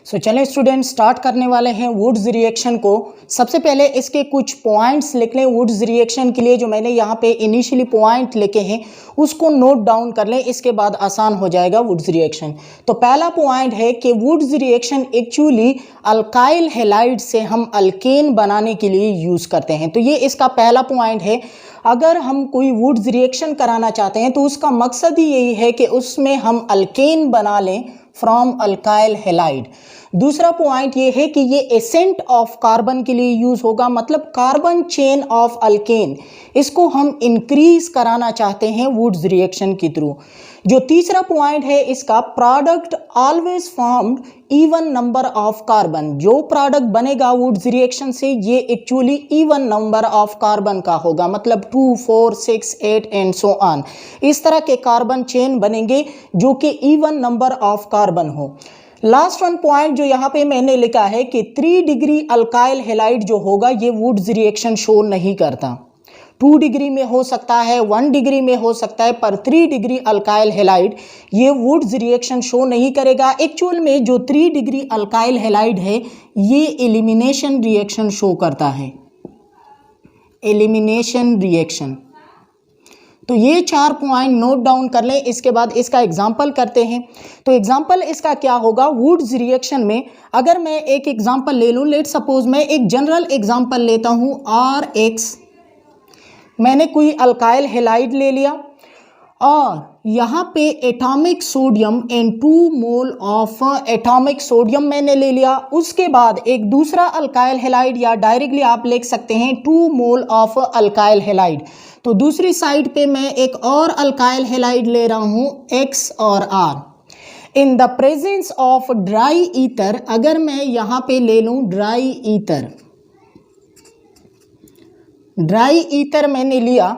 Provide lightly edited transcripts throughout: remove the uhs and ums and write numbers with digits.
सो चलें student start करने वाले हैं वुड्स रिएक्शन को। सबसे पहले इसके कुछ पॉइंट्स लिख लें वुड्स रिएक्शन के लिए। जो मैंने यहाँ पे इनिशियली पॉइंट लिखे हैं उसको नोट डाउन कर लें, इसके बाद आसान हो जाएगा वुड्स रिएक्शन। तो पहला पॉइंट है कि Wurtz reaction actually alkyl halide से हम अल्केन बनाने के लिए यूज़ करते हैं। तो ये इसका पहला पॉइंट है। अगर हम कोई वुड्स रिएक्शन कराना चाहते हैं तो उसका मकसद ही यही है कि उसमें हम अल्केन बना लें फ्रॉम अल्काइल हैलाइड। दूसरा पॉइंट ये है कि ये एसेंट ऑफ कार्बन के लिए यूज़ होगा, मतलब कार्बन चेन ऑफ अल्केन, इसको हम इंक्रीज कराना चाहते हैं वुड्स रिएक्शन के थ्रू। जो तीसरा पॉइंट है इसका, product always formed even number of carbon. जो प्रोडक्ट बनेगा वुड्स रिएक्शन से ये actually even number of carbon का होगा, मतलब 2, 4, 6, 8 एंड सो ऑन। इस तरह के कार्बन चेन बनेंगे जो कि इवन नंबर ऑफ कार्बन हो। लास्ट वन पॉइंट जो यहाँ पे मैंने लिखा है कि 3 डिग्री अल्काइल हैलाइड जो होगा ये वुड्स रिएक्शन शो नहीं करता। 2 डिग्री में हो सकता है, 1 डिग्री में हो सकता है, पर 3 डिग्री अल्काइल हैलाइड ये वुड्स रिएक्शन शो नहीं करेगा। एक्चुअल में जो 3 डिग्री अल्काइल हैलाइड है ये एलिमिनेशन रिएक्शन शो करता है, एलिमिनेशन रिएक्शन। तो ये 4 पॉइंट नोट डाउन कर लें, इसके बाद इसका एग्जाम्पल करते हैं। तो एग्जाम्पल इसका क्या होगा वुड्स रिएक्शन में। अगर मैं एक एग्जाम्पल ले लूँ, लेट सपोज मैं एक जनरल एग्जाम्पल लेता हूँ RX। मैंने कोई अल्काइल हैलाइड ले लिया और यहाँ पे atomic sodium and 2 mole of atomic sodium मैंने ले लिया। उसके बाद एक दूसरा अल्काइल हैलाइड, या डायरेक्टली आप लिख सकते हैं 2 मोल ऑफ अल्काइल हैलाइड। तो दूसरी साइड पे मैं एक और अल्काइल हैलाइड ले रहा हूँ X और R। In the presence of dry ether, अगर मैं यहाँ पे ले लूँ ड्राई ईथर, ड्राई ईथर मैंने लिया,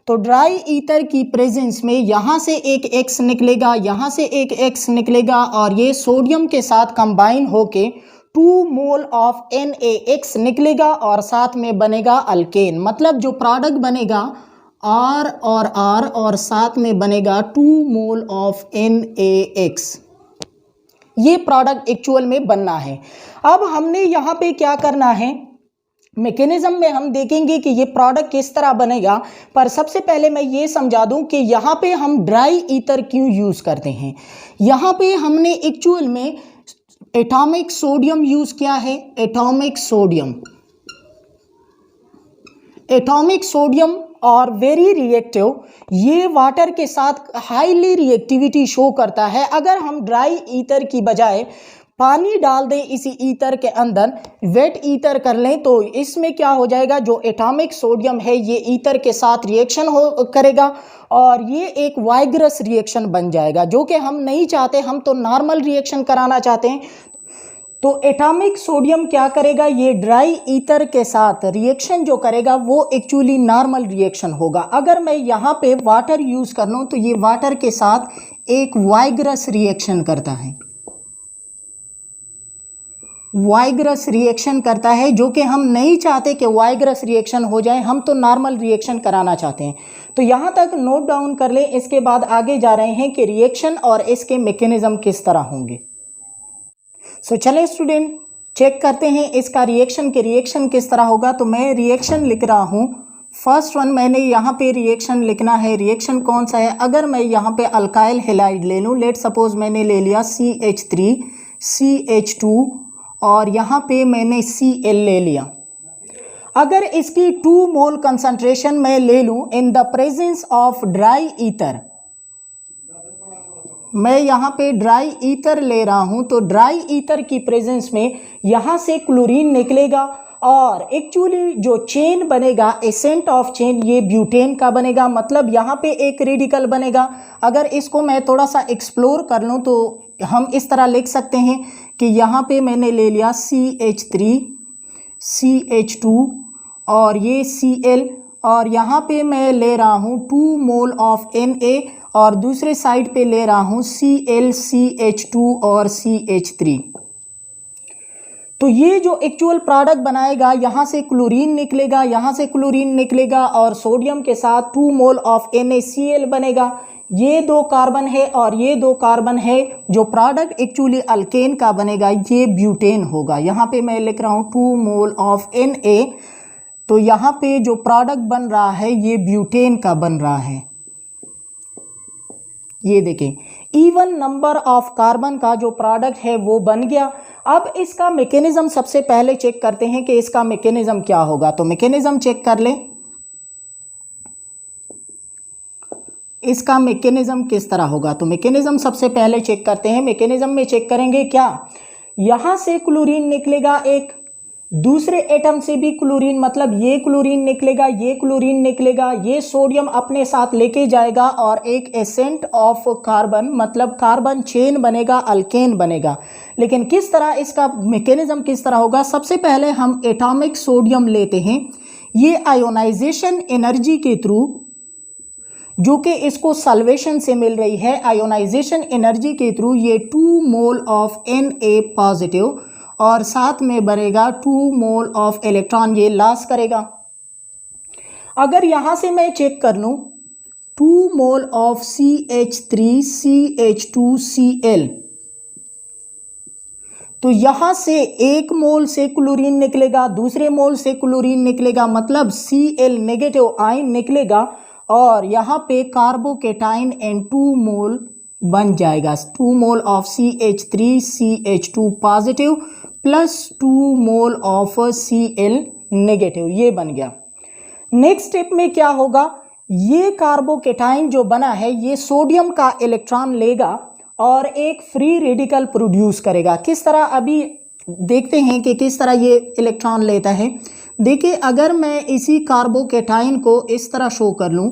तो ड्राई ईथर की प्रेजेंस में यहाँ से एक X निकलेगा, यहाँ से एक X निकलेगा और ये सोडियम के साथ कंबाइन होके 2 मोल ऑफ NaX निकलेगा और साथ में बनेगा अल्केन। मतलब जो प्रोडक्ट बनेगा R और R और साथ में बनेगा 2 मोल ऑफ NaX। ये प्रोडक्ट एक्चुअल में बनना है। अब हमने यहाँ पे क्या करना है, मैकेनिज्म में हम देखेंगे कि ये प्रोडक्ट किस तरह बनेगा, पर सबसे पहले मैं ये समझा दूं कि यहाँ पे हम ड्राई ईथर क्यों यूज़ करते हैं। यहाँ पे हमने एक्चुअल में एटॉमिक सोडियम यूज़ किया है, एटॉमिक सोडियम, एटॉमिक सोडियम और वेरी रिएक्टिव, ये वाटर के साथ हाईली रिएक्टिविटी शो करता है। अगर हम ड्राई ईथर की बजाय पानी डाल दें इसी ईथर के अंदर, वेट ईथर कर लें, तो इसमें क्या हो जाएगा, जो एटॉमिक सोडियम है ये ईथर के साथ रिएक्शन करेगा और ये एक वाइग्रस रिएक्शन बन जाएगा, जो कि हम नहीं चाहते। हम तो नॉर्मल रिएक्शन कराना चाहते हैं। तो एटॉमिक सोडियम क्या करेगा, ये ड्राई ईथर के साथ रिएक्शन जो करेगा वो एक्चुअली नॉर्मल रिएक्शन होगा। अगर मैं यहाँ पे वाटर यूज़ कर लूँ तो ये वाटर के साथ एक वाइग्रस रिएक्शन करता है, वाइग्रस रिएक्शन करता है, जो कि हम नहीं चाहते कि वाइग्रस रिएक्शन हो जाए, हम तो नॉर्मल रिएक्शन कराना चाहते हैं। तो यहाँ तक नोट डाउन कर लें, इसके बाद आगे जा रहे हैं कि रिएक्शन और इसके मैकेनिज्म किस तरह होंगे। सो चलें स्टूडेंट चेक करते हैं इसका रिएक्शन के रिएक्शन किस तरह होगा। तो मैं रिएक्शन लिख रहा हूँ, फर्स्ट वन मैंने यहाँ पे रिएक्शन लिखना है। रिएक्शन कौन सा है, अगर मैं यहाँ पे अल्काइल हैलाइड ले लूँ, लेट सपोज मैंने ले लिया CH3 CH2 और यहाँ पे मैंने Cl ले लिया। अगर इसकी 2 मोल कंसंट्रेशन मैं ले लूँ in the presence of dry ether, मैं यहाँ पे ड्राई ईथर ले रहा हूँ, तो ड्राई ईथर की प्रेजेंस में यहाँ से क्लोरीन निकलेगा और एक्चुअली जो चेन बनेगा, एसेंट ऑफ चेन, ये ब्यूटेन का बनेगा। मतलब यहाँ पे एक रेडिकल बनेगा। अगर इसको मैं थोड़ा सा एक्सप्लोर कर लूँ तो हम इस तरह लिख सकते हैं कि यहाँ पे मैंने ले लिया CH3 CH2 और ये Cl, और यहाँ पे मैं ले रहा हूँ 2 मोल ऑफ Na और दूसरे साइड पे ले रहा हूँ Cl CH2 और CH3। तो ये जो एक्चुअल प्रोडक्ट बनाएगा, यहाँ से क्लोरीन निकलेगा, यहाँ से क्लोरीन निकलेगा और सोडियम के साथ 2 मोल ऑफ NaCl बनेगा। ये 2 कार्बन है और ये 2 कार्बन है, जो प्रोडक्ट एक्चुअली अल्केन का बनेगा ये ब्यूटेन होगा। यहाँ पे मैं लिख रहा हूँ 2 मोल ऑफ Na, तो यहाँ पे जो प्रोडक्ट बन रहा है ये ब्यूटेन का बन रहा है। ये देखें, इवन नंबर ऑफ कार्बन का जो प्रोडक्ट है वो बन गया। अब इसका मैकेनिज्म सबसे पहले चेक करते हैं कि इसका मैकेनिज्म क्या होगा। तो मैकेनिज्म चेक कर ले, इसका मैकेनिज्म किस तरह होगा। तो मैकेनिज्म सबसे पहले चेक करते हैं। मैकेनिज्म में चेक करेंगे क्या, यहां से क्लोरीन निकलेगा एक, दूसरे एटम से भी क्लोरीन, मतलब ये क्लोरीन निकलेगा, ये क्लोरीन निकलेगा, ये सोडियम अपने साथ लेके जाएगा और एक एसेंट ऑफ कार्बन, मतलब कार्बन चेन बनेगा, अल्केन बनेगा। लेकिन किस तरह, इसका मैकेनिज्म किस तरह होगा। सबसे पहले हम एटॉमिक सोडियम लेते हैं, ये आयोनाइजेशन एनर्जी के थ्रू, जो कि इसको सल्वेशन से मिल रही है, आयोनाइजेशन एनर्जी के थ्रू ये 2 मोल ऑफ Na पॉजिटिव और साथ में बनेगा 2 मोल ऑफ इलेक्ट्रॉन, ये लॉस करेगा। अगर यहां से मैं चेक कर लूं 2 मोल ऑफ CH3CH2Cl, तो यहां से एक मोल से क्लोरीन निकलेगा, दूसरे मोल से क्लोरीन निकलेगा, मतलब Cl नेगेटिव आयन निकलेगा और यहाँ पे कार्बोकेटाइन N2 मोल बन जाएगा। 2 mole of CH3CH2 positive plus 2 mole of Cl negative, ये बन गया। नेक्स्ट स्टेप में क्या होगा, ये कार्बोकेटाइन जो बना है ये सोडियम का इलेक्ट्रॉन लेगा और एक फ्री रेडिकल प्रोड्यूस करेगा। किस तरह, अभी देखते हैं कि किस तरह ये इलेक्ट्रॉन लेता है। देखिए, अगर मैं इसी कार्बोकेटाइन को इस तरह शो कर लूं,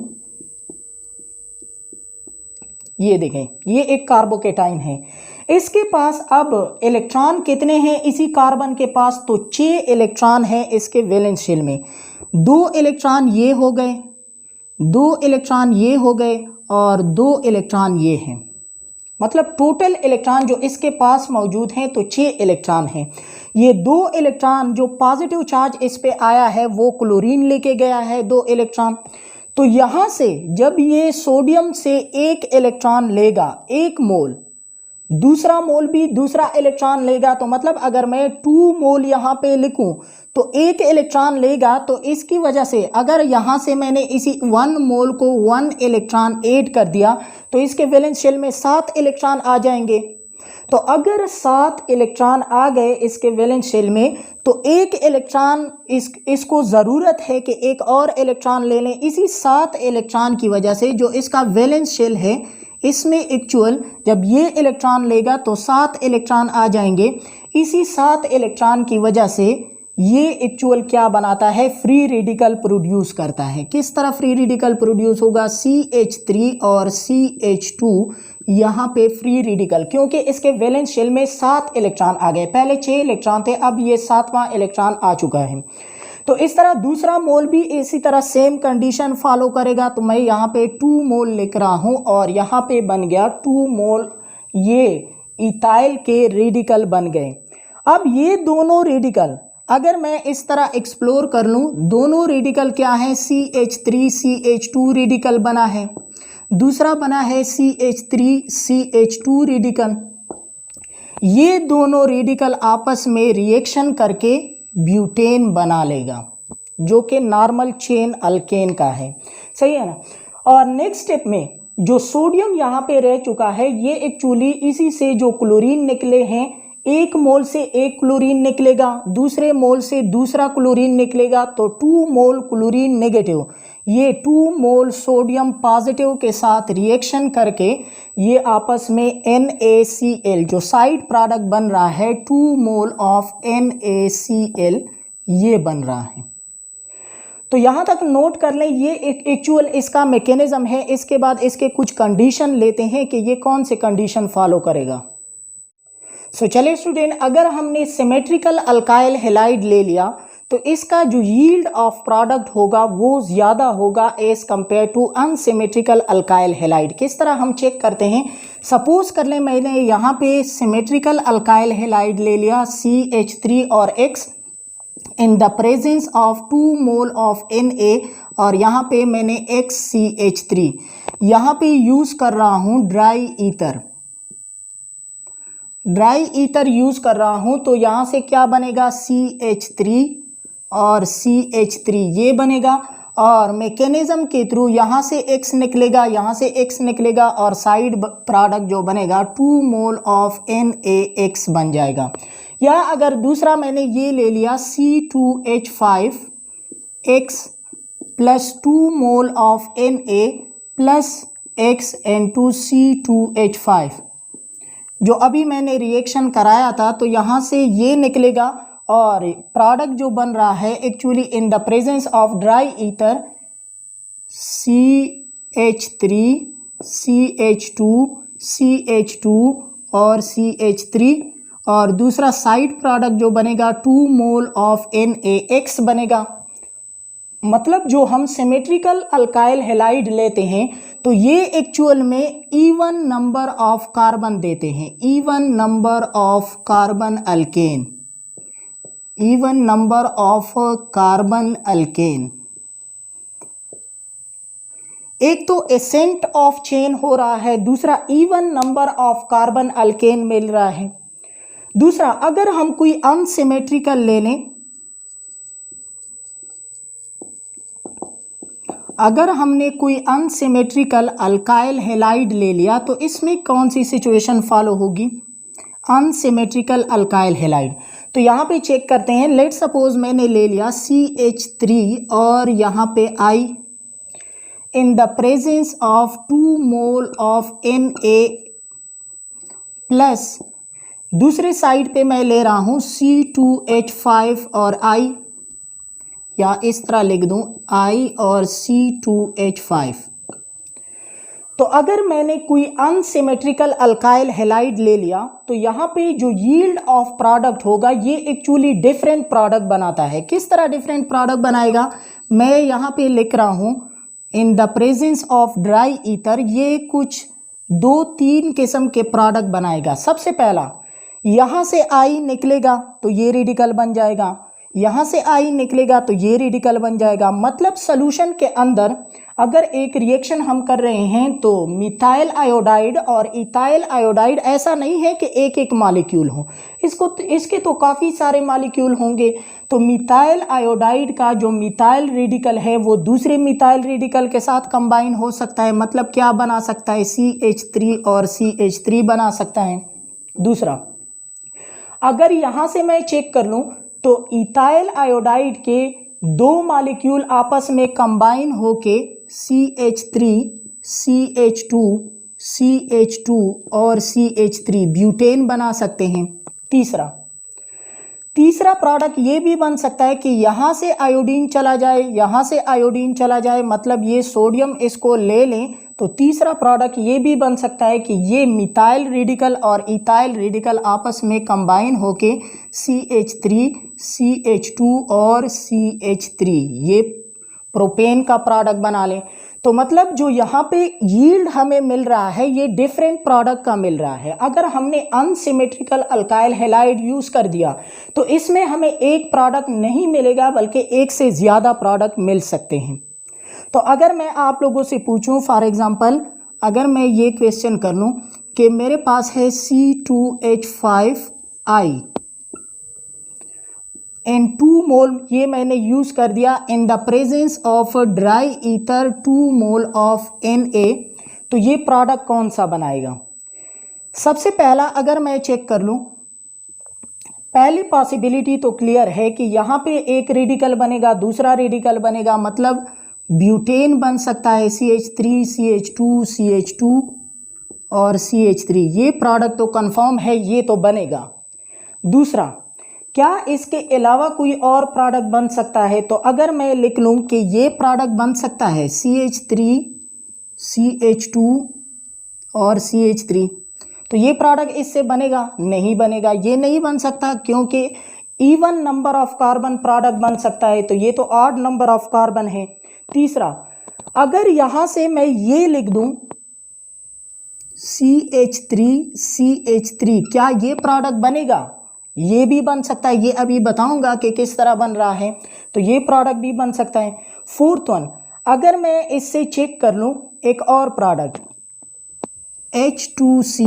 ये देखें, ये एक कार्बोकेटाइन है, इसके पास अब इलेक्ट्रॉन कितने हैं इसी कार्बन के पास, तो 6 इलेक्ट्रॉन है इसके वैलेंस शेल में। 2 इलेक्ट्रॉन ये हो गए, 2 इलेक्ट्रॉन ये हो गए और 2 इलेक्ट्रॉन ये हैं, मतलब टोटल इलेक्ट्रॉन जो इसके पास मौजूद हैं तो 6 इलेक्ट्रॉन हैं। ये 2 इलेक्ट्रॉन जो पॉजिटिव चार्ज इस पे आया है वो क्लोरीन लेके गया है 2 इलेक्ट्रॉन। तो यहां से जब ये सोडियम से एक इलेक्ट्रॉन लेगा, 1 मोल, दूसरा मोल भी दूसरा इलेक्ट्रॉन लेगा, तो मतलब अगर मैं 2 मोल यहां पे लिखूं तो 1 इलेक्ट्रॉन लेगा, तो इसकी वजह से अगर यहां से मैंने इसी 1 मोल को 1 इलेक्ट्रॉन ऐड कर दिया तो इसके वैलेंस शेल में 7 इलेक्ट्रॉन आ जाएंगे। तो अगर 7 इलेक्ट्रॉन आ गए इसके वैलेंस शेल में तो 1 इलेक्ट्रॉन इसको ज़रूरत है कि एक और इलेक्ट्रॉन ले लें। इसी 7 इलेक्ट्रॉन की वजह से जो इसका वैलेंस शेल है इसमें एक्चुअल जब ये इलेक्ट्रॉन लेगा तो 7 इलेक्ट्रॉन आ जाएंगे। इसी 7 इलेक्ट्रॉन की वजह से ये एक्चुअल क्या बनाता है, फ्री रेडिकल प्रोड्यूस करता है। किस तरह फ्री रेडिकल प्रोड्यूस होगा, CH3 और CH2 यहाँ पे फ्री रेडिकल, क्योंकि इसके वैलेंस शेल में 7 इलेक्ट्रॉन आ गए, पहले 6 इलेक्ट्रॉन थे, अब ये 7वां इलेक्ट्रॉन आ चुका है। तो इस तरह दूसरा मोल भी इसी तरह सेम कंडीशन फॉलो करेगा। तो मैं यहाँ पे 2 मोल लिख रहा हूँ और यहाँ पे बन गया 2 मोल, ये इथाइल के रेडिकल बन गए। अब ये दोनों रेडिकल अगर मैं इस तरह एक्सप्लोर कर लूँ, दोनों रेडिकल क्या है, CH3CH2 रेडिकल बना है, दूसरा बना है CH3CH2 रेडिकल। ये दोनों रेडिकल आपस में रिएक्शन करके ब्यूटेन बना लेगा जो कि नॉर्मल चेन अल्केन का है, सही है ना। और नेक्स्ट स्टेप में जो सोडियम यहाँ पे रह चुका है ये एक्चुअली इसी से जो क्लोरीन निकले हैं, 1 मोल से 1 क्लोरीन निकलेगा, दूसरे मोल से दूसरा क्लोरीन निकलेगा, तो 2 मोल क्लोरीन नेगेटिव, ये 2 मोल सोडियम पॉजिटिव के साथ रिएक्शन करके ये आपस में NaCl जो साइड प्रोडक्ट बन रहा है, 2 मोल ऑफ NaCl ये बन रहा है। तो यहाँ तक नोट कर लें, ये एक एक्चुअल इसका मैकेनिज्म है। इसके बाद इसके कुछ कंडीशन लेते हैं कि ये कौन से कंडीशन फॉलो करेगा। सो चलिए स्टूडेंट, अगर हमने सिमेट्रिकल अल्काइल हैलाइड ले लिया तो इसका जो यील्ड ऑफ प्रोडक्ट होगा वो ज़्यादा होगा as compare to unsymmetrical alkyl halide. किस तरह हम चेक करते हैं, सपोज कर लें मैंने यहाँ पे सिमेट्रिकल अल्काइल हैलाइड ले लिया CH3 और X, in the presence of 2 mole of Na, और यहाँ पे मैंने XCH3 यहाँ पे यूज़ कर रहा हूँ ड्राई ईथर यूज़ कर रहा हूँ। तो यहाँ से क्या बनेगा, CH3 और CH3 ये बनेगा, और मैकेनिज्म के थ्रू यहाँ से X निकलेगा, यहाँ से X निकलेगा, और साइड प्रोडक्ट जो बनेगा 2 मोल ऑफ NaX बन जाएगा। या अगर दूसरा मैंने ये ले लिया C2H5X plus 2 mole of Na plus X into C2H5, जो अभी मैंने रिएक्शन कराया था, तो यहाँ से ये निकलेगा, और प्रोडक्ट जो बन रहा है actually in the presence of dry ether CH3 CH2 CH2 और CH3, और दूसरा साइड प्रोडक्ट जो बनेगा 2 मोल ऑफ NaX बनेगा। मतलब जो हम सिमेट्रिकल अल्काइल हैलाइड लेते हैं तो ये एक्चुअल में इवन नंबर ऑफ कार्बन देते हैं, even number of carbon alkane, even number of carbon alkane. एक तो एसेंट ऑफ चेन हो रहा है, दूसरा even number of carbon alkane मिल रहा है। दूसरा, अगर हम कोई अनसिमेट्रिकल ले लें, अगर हमने कोई अनसिमेट्रिकल अल्काइल हैलाइड ले लिया तो इसमें कौन सी सिचुएशन फॉलो होगी, अनसिमेट्रिकल अल्काइल हैलाइड। तो यहाँ पे चेक करते हैं। लेट सपोज मैंने ले लिया CH3 और यहाँ पे I in the presence of 2 mole of Na plus दूसरे साइड पे मैं ले रहा हूँ C2H5 और I, या इस तरह लिख दूँ I और C2H5। तो अगर मैंने कोई अनसिमेट्रिकल अल्काइल हैलाइड ले लिया तो यहाँ पे जो यील्ड ऑफ प्रोडक्ट होगा ये एक्चुअली डिफरेंट प्रोडक्ट बनाता है। किस तरह डिफरेंट प्रोडक्ट बनाएगा, मैं यहाँ पे लिख रहा हूँ in the presence of dry ether, ये कुछ 2-3 किस्म के प्रोडक्ट बनाएगा। सबसे पहला, यहाँ से I निकलेगा तो ये रेडिकल बन जाएगा, यहाँ से I निकलेगा तो ये रेडिकल बन जाएगा। मतलब सोल्यूशन के अंदर अगर एक रिएक्शन हम कर रहे हैं तो मिथाइल आयोडाइड और इथाइल आयोडाइड ऐसा नहीं है कि एक एक मॉलिक्यूल हो, इसके तो काफ़ी सारे मॉलिक्यूल होंगे। तो मिथाइल आयोडाइड का जो मिथाइल रेडिकल है वो दूसरे मिथाइल रेडिकल के साथ कंबाइन हो सकता है। मतलब क्या बना सकता है, CH3 और CH3 बना सकता है। दूसरा, अगर यहाँ से मैं चेक कर लूँ तो इथाइल आयोडाइड के 2 मॉलिक्यूल आपस में कंबाइन होके CH3 CH2 CH2 और CH3 ब्यूटेन बना सकते हैं। तीसरा प्रोडक्ट ये भी बन सकता है कि यहाँ से आयोडीन चला जाए, यहाँ से आयोडीन चला जाए, मतलब ये सोडियम इसको ले लें। तो तीसरा प्रोडक्ट ये भी बन सकता है कि ये मिथाइल रेडिकल और इथाइल रेडिकल आपस में कंबाइन होके CH3 CH2 और CH3 ये प्रोपेन का प्रोडक्ट बना लें। तो मतलब जो यहाँ पे यील्ड हमें मिल रहा है ये डिफरेंट प्रोडक्ट का मिल रहा है। अगर हमने अनसिमेट्रिकल अल्काइल हैलाइड यूज़ कर दिया तो इसमें हमें एक प्रोडक्ट नहीं मिलेगा बल्कि एक से ज़्यादा प्रोडक्ट मिल सकते हैं। तो अगर मैं आप लोगों से पूछूं, फॉर एग्जांपल अगर मैं ये क्वेश्चन कर लूँ कि मेरे पास है C2H5I एंड 2 मोल, ये मैंने यूज़ कर दिया in the presence of dry ether 2 mole of Na, तो ये प्रोडक्ट कौन सा बनाएगा। सबसे पहला अगर मैं चेक कर लूँ, पहली पॉसिबिलिटी तो क्लियर है कि यहाँ पे एक रेडिकल बनेगा, दूसरा रेडिकल बनेगा, मतलब ब्यूटेन बन सकता है CH3 CH2 CH2 और CH3। ये प्रोडक्ट तो कंफर्म है, ये तो बनेगा। दूसरा, क्या इसके अलावा कोई और प्रोडक्ट बन सकता है, तो अगर मैं लिख लूँ कि ये प्रोडक्ट बन सकता है CH3 CH2 और CH3, तो ये प्रोडक्ट इससे बनेगा, नहीं बनेगा, ये नहीं बन सकता क्योंकि even number of carbon product बन सकता है, तो ये तो ऑड नंबर ऑफ कार्बन है। तीसरा, अगर यहाँ से मैं ये लिख दूँ CH3 CH3, क्या ये प्रोडक्ट बनेगा, ये भी बन सकता है, ये अभी बताऊंगा कि किस तरह बन रहा है। तो ये प्रोडक्ट भी बन सकता है। फोर्थ वन, अगर मैं इससे चेक कर लूं एक और product H2C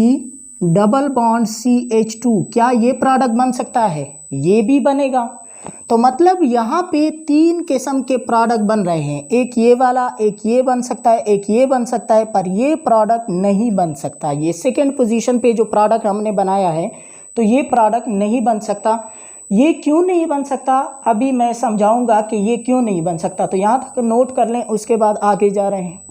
double bond CH2, क्या ये प्रोडक्ट बन सकता है? ये भी बनेगा। तो मतलब यहाँ पे तीन किस्म के प्रोडक्ट बन रहे हैं, एक ये वाला, एक ये बन सकता है, एक ये बन सकता है, पर ये प्रोडक्ट नहीं बन सकता। ये सेकेंड पोजीशन पे जो प्रोडक्ट हमने बनाया है तो ये प्रोडक्ट नहीं बन सकता। ये क्यों नहीं बन सकता अभी मैं समझाऊंगा कि ये क्यों नहीं बन सकता। तो यहाँ तक नोट कर लें, उसके बाद आगे जा रहे हैं।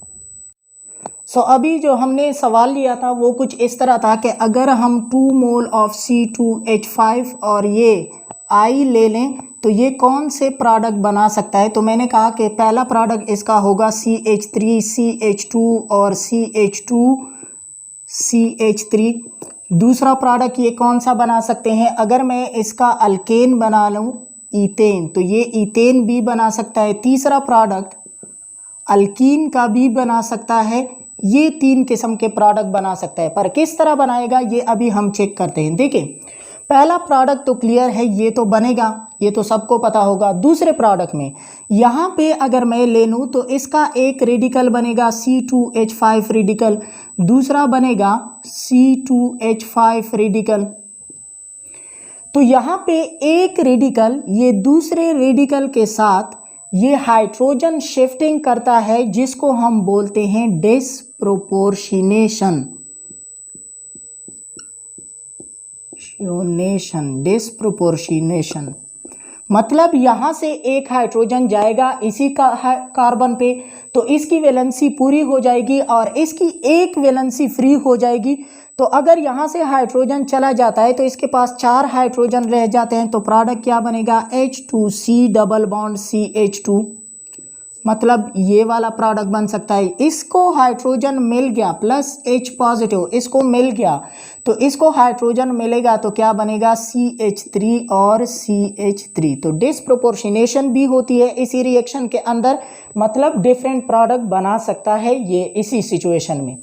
अभी जो हमने सवाल लिया था वो कुछ इस तरह था कि अगर हम 2 मोल ऑफ C2H5 और ये I ले लें तो ये कौन से प्रोडक्ट बना सकता है। तो मैंने कहा कि पहला प्रोडक्ट इसका होगा CH3 CH2 और CH2 CH3। दूसरा प्रोडक्ट ये कौन सा बना सकते हैं, अगर मैं इसका अल्केन बना लूँ ईथेन, तो ये ईथेन भी बना सकता है। तीसरा प्रोडक्ट अल्कीन का भी बना सकता है। ये तीन किस्म के प्रोडक्ट बना सकता है, पर किस तरह बनाएगा ये अभी हम चेक करते हैं। देखिए पहला प्रोडक्ट तो क्लियर है, ये तो बनेगा, ये तो सबको पता होगा। दूसरे प्रोडक्ट में यहाँ पे अगर मैं ले लूँ तो इसका एक रेडिकल बनेगा C2H5 रेडिकल, दूसरा बनेगा C2H5 रेडिकल। तो यहाँ पे एक रेडिकल ये दूसरे रेडिकल के साथ ये हाइड्रोजन शिफ्टिंग करता है, जिसको हम बोलते हैं डिस्प्रोपोर्शनेशन। डिस्प्रोपोर्शनेशन मतलब यहाँ से एक हाइड्रोजन जाएगा इसी का कार्बन पे, तो इसकी वैलेंसी पूरी हो जाएगी और इसकी एक वैलेंसी फ्री हो जाएगी। तो अगर यहाँ से हाइड्रोजन चला जाता है तो इसके पास 4 हाइड्रोजन रह जाते हैं। तो प्रोडक्ट क्या बनेगा, H2C डबल बॉन्ड CH2। मतलब ये वाला प्रोडक्ट बन सकता है। इसको हाइड्रोजन मिल गया प्लस H पॉजिटिव, इसको मिल गया तो इसको हाइड्रोजन मिलेगा तो क्या बनेगा CH3 और CH3। तो डिस्प्रोपोर्शनेशन भी होती है इसी रिएक्शन के अंदर, मतलब डिफरेंट प्रोडक्ट बना सकता है ये इसी सिचुएशन में।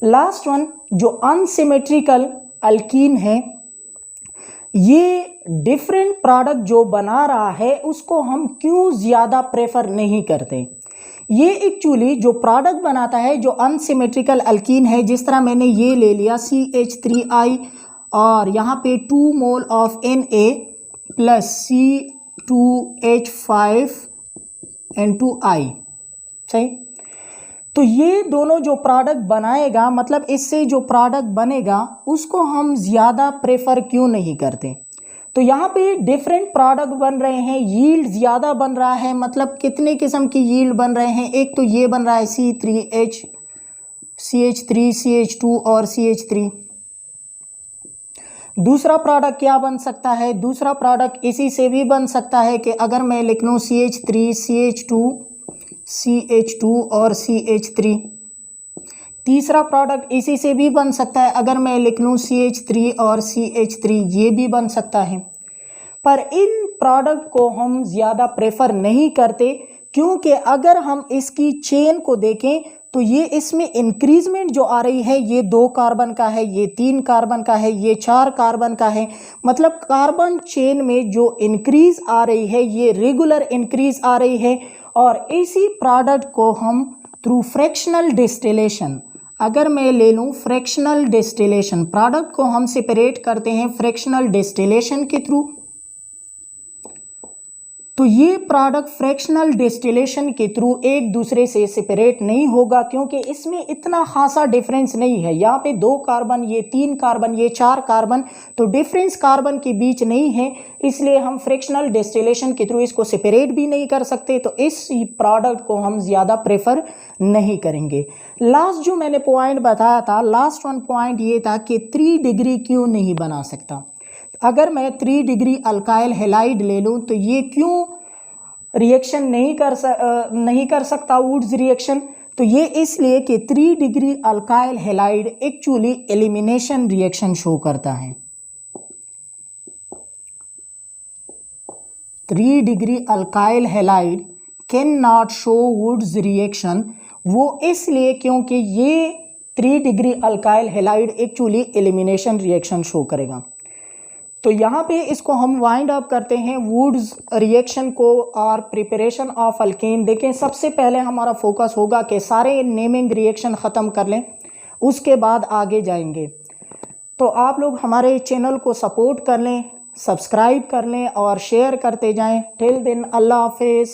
लास्ट वन जो अनसिमेट्रिकल अल्कीन है, ये डिफरेंट प्रोडक्ट जो बना रहा है उसको हम क्यों ज़्यादा प्रेफर नहीं करते। ये एक्चुअली जो प्रोडक्ट बनाता है जो अनसिमेट्रिकल अल्कीन है, जिस तरह मैंने ये ले लिया CH3I और यहाँ पे 2 mole of Na plus C2H5N2I, सही। तो ये दोनों जो प्रोडक्ट बनाएगा, मतलब इससे जो प्रोडक्ट बनेगा उसको हम ज़्यादा प्रेफर क्यों नहीं करते। तो यहाँ पे डिफरेंट प्रोडक्ट बन रहे हैं, यील्ड ज़्यादा बन रहा है। मतलब कितने किस्म की यील्ड बन रहे हैं, एक तो ये बन रहा है CH3 CH2 और CH3। दूसरा प्रोडक्ट क्या बन सकता है, दूसरा प्रोडक्ट इसी से भी बन सकता है कि अगर मैं लिख लूँ CH3 CH2 और CH3। तीसरा प्रोडक्ट इसी से भी बन सकता है, अगर मैं लिख लूँ CH3 और CH3, ये भी बन सकता है। पर इन प्रोडक्ट को हम ज़्यादा प्रेफर नहीं करते, क्योंकि अगर हम इसकी चेन को देखें तो ये इसमें इंक्रीजमेंट जो आ रही है, ये 2 कार्बन का है, ये 3 कार्बन का है, ये 4 कार्बन का है। मतलब कार्बन चेन में जो इंक्रीज आ रही है ये रेगुलर इंक्रीज आ रही है। और इसी प्रोडक्ट को हम थ्रू फ्रैक्शनल डिस्टिलेशन, अगर मैं ले लूँ फ्रैक्शनल डिस्टिलेशन, प्रोडक्ट को हम सेपरेट करते हैं फ्रैक्शनल डिस्टिलेशन के थ्रू। तो ये प्रोडक्ट फ्रैक्शनल डिस्टिलेशन के थ्रू एक दूसरे से सेपरेट नहीं होगा, क्योंकि इसमें इतना खासा डिफरेंस नहीं है। यहाँ पे 2 कार्बन, ये 3 कार्बन, ये 4 कार्बन, तो डिफरेंस कार्बन के बीच नहीं है, इसलिए हम फ्रैक्शनल डिस्टिलेशन के थ्रू इसको सेपरेट भी नहीं कर सकते। तो इस प्रोडक्ट को हम ज़्यादा प्रेफर नहीं करेंगे। लास्ट जो मैंने पॉइंट बताया था, लास्ट वन पॉइंट ये था कि 3 डिग्री क्यों नहीं बना सकता। अगर मैं 3 डिग्री अल्काइल हैलाइड ले लूँ तो ये क्यों रिएक्शन नहीं कर सकता वुड्स रिएक्शन। तो ये इसलिए कि 3 degree alkyl halide actually elimination reaction show करता है। 3 degree alkyl halide can not show Wurtz reaction, वो इसलिए क्योंकि ये 3 degree alkyl halide actually elimination reaction show करेगा। तो यहाँ पे इसको हम वाइंड अप करते हैं वुड्स रिएक्शन को और प्रिपरेशन ऑफ अल्केन। देखें, सबसे पहले हमारा फोकस होगा कि सारे नेमिंग रिएक्शन ख़त्म कर लें, उसके बाद आगे जाएंगे। तो आप लोग हमारे चैनल को सपोर्ट कर लें, सब्सक्राइब कर लें और शेयर करते जाएं। टिल देन, अल्लाह हाफिज़।